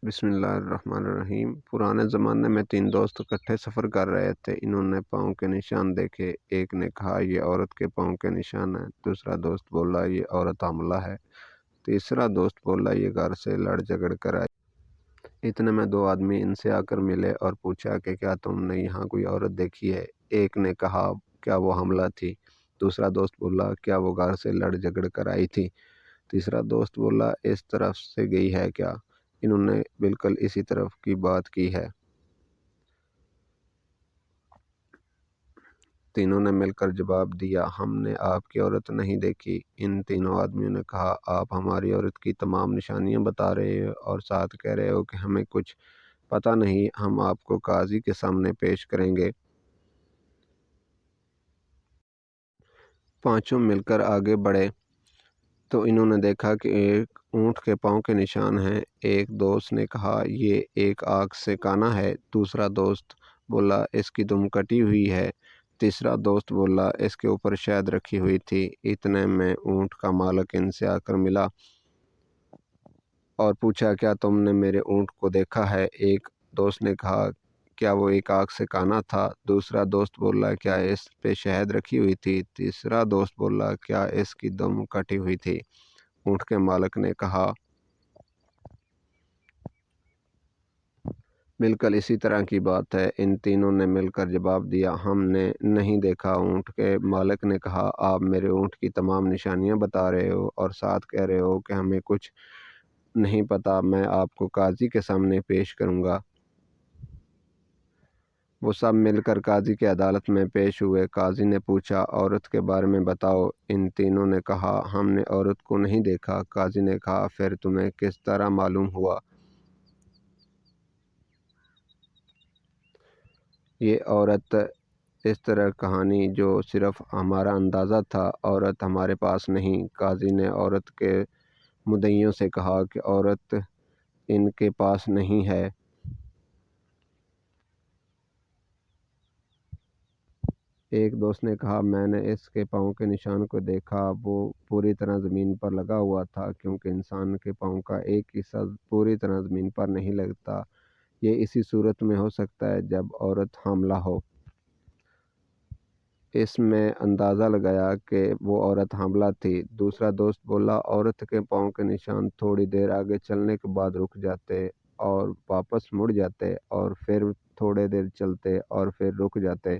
بسم اللہ الرحمن الرحیم۔ پرانے زمانے میں 3 دوست اکٹھے سفر کر رہے تھے۔ انہوں نے پاؤں کے نشان دیکھے۔ ایک نے کہا یہ عورت کے پاؤں کے نشان ہیں۔ دوسرا دوست بولا یہ عورت حاملہ ہے۔ تیسرا دوست بولا یہ گھر سے لڑ جھگڑ کر آئی۔ اتنے میں 2 آدمی ان سے آ کر ملے اور پوچھا کہ کیا تم نے یہاں کوئی عورت دیکھی ہے؟ ایک نے کہا کیا وہ حاملہ تھی؟ دوسرا دوست بولا کیا وہ گھر سے لڑ جھگڑ کر آئی تھی؟ تیسرا دوست بولا اس طرف سے گئی ہے کیا؟ انہوں نے بالکل اسی طرف کی بات کی ہے۔ تینوں نے مل کر جواب دیا ہم نے آپ کی عورت نہیں دیکھی۔ ان تینوں آدمیوں نے کہا آپ ہماری عورت کی تمام نشانیاں بتا رہے ہو اور ساتھ کہہ رہے ہو کہ ہمیں کچھ پتہ نہیں، ہم آپ کو قاضی کے سامنے پیش کریں گے۔ پانچوں مل کر آگے بڑھے تو انہوں نے دیکھا کہ ایک اونٹ کے پاؤں کے نشان ہیں۔ ایک دوست نے کہا یہ ایک آنکھ سے کانا ہے۔ دوسرا دوست بولا اس کی دم کٹی ہوئی ہے۔ تیسرا دوست بولا اس کے اوپر شہد رکھی ہوئی تھی۔ اتنے میں اونٹ کا مالک ان سے آ کر ملا اور پوچھا کیا تم نے میرے اونٹ کو دیکھا ہے؟ ایک دوست نے کہا کیا وہ ایک آنکھ سے کانا تھا؟ دوسرا دوست بولا کیا اس پہ شہد رکھی ہوئی تھی؟ تیسرا دوست بولا کیا اس کی دم کٹی ہوئی تھی؟ اونٹ کے مالک نے کہا بالکل اسی طرح کی بات ہے۔ ان تینوں نے مل کر جواب دیا ہم نے نہیں دیکھا۔ اونٹ کے مالک نے کہا آپ میرے اونٹ کی تمام نشانیاں بتا رہے ہو اور ساتھ کہہ رہے ہو کہ ہمیں کچھ نہیں پتا، میں آپ کو قاضی کے سامنے پیش کروں گا۔ وہ سب مل کر قاضی کی عدالت میں پیش ہوئے۔ قاضی نے پوچھا عورت کے بارے میں بتاؤ۔ ان تینوں نے کہا ہم نے عورت کو نہیں دیکھا۔ قاضی نے کہا پھر تمہیں کس طرح معلوم ہوا؟ یہ عورت اس طرح کہانی جو صرف ہمارا اندازہ تھا، عورت ہمارے پاس نہیں۔ قاضی نے عورت کے مدعیوں سے کہا کہ عورت ان کے پاس نہیں ہے۔ ایک دوست نے کہا میں نے اس کے پاؤں کے نشان کو دیکھا، وہ پوری طرح زمین پر لگا ہوا تھا، کیونکہ انسان کے پاؤں کا ایک حصہ پوری طرح زمین پر نہیں لگتا۔ یہ اسی صورت میں ہو سکتا ہے جب عورت حاملہ ہو۔ اس میں اندازہ لگایا کہ وہ عورت حاملہ تھی۔ دوسرا دوست بولا عورت کے پاؤں کے نشان تھوڑی دیر آگے چلنے کے بعد رک جاتے اور واپس مڑ جاتے اور پھر تھوڑے دیر چلتے اور پھر رک جاتے۔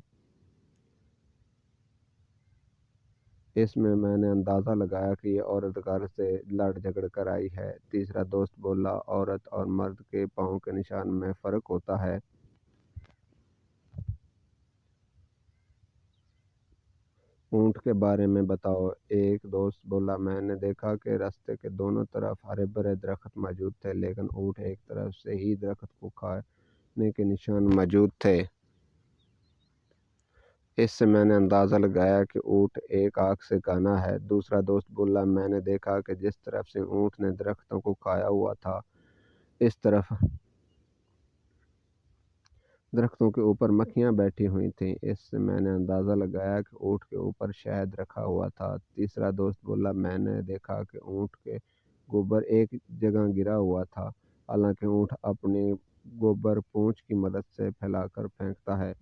اس میں نے اندازہ لگایا کہ یہ عورت گھر سے لڑ جھگڑ کر آئی ہے۔ تیسرا دوست بولا عورت اور مرد کے پاؤں کے نشان میں فرق ہوتا ہے۔ اونٹ کے بارے میں بتاؤ۔ ایک دوست بولا میں نے دیکھا کہ راستے کے دونوں طرف ہرے بھرے درخت موجود تھے، لیکن اونٹ ایک طرف سے ہی درخت کو کھانے کے نشان موجود تھے۔ اس سے میں نے اندازہ لگایا کہ اونٹ ایک آنکھ سے کانا ہے۔ دوسرا دوست بولا میں نے دیکھا کہ جس طرف سے اونٹ نے درختوں کو کھایا ہوا تھا، اس طرف درختوں کے اوپر مکھیاں بیٹھی ہوئی تھیں۔ اس سے میں نے اندازہ لگایا کہ اونٹ کے اوپر شہد رکھا ہوا تھا۔ تیسرا دوست بولا میں نے دیکھا کہ اونٹ کے گوبر ایک جگہ گرا ہوا تھا، حالانکہ اونٹ اپنی گوبر پونچھ کی مدد سے پھیلا کر پھینکتا ہے۔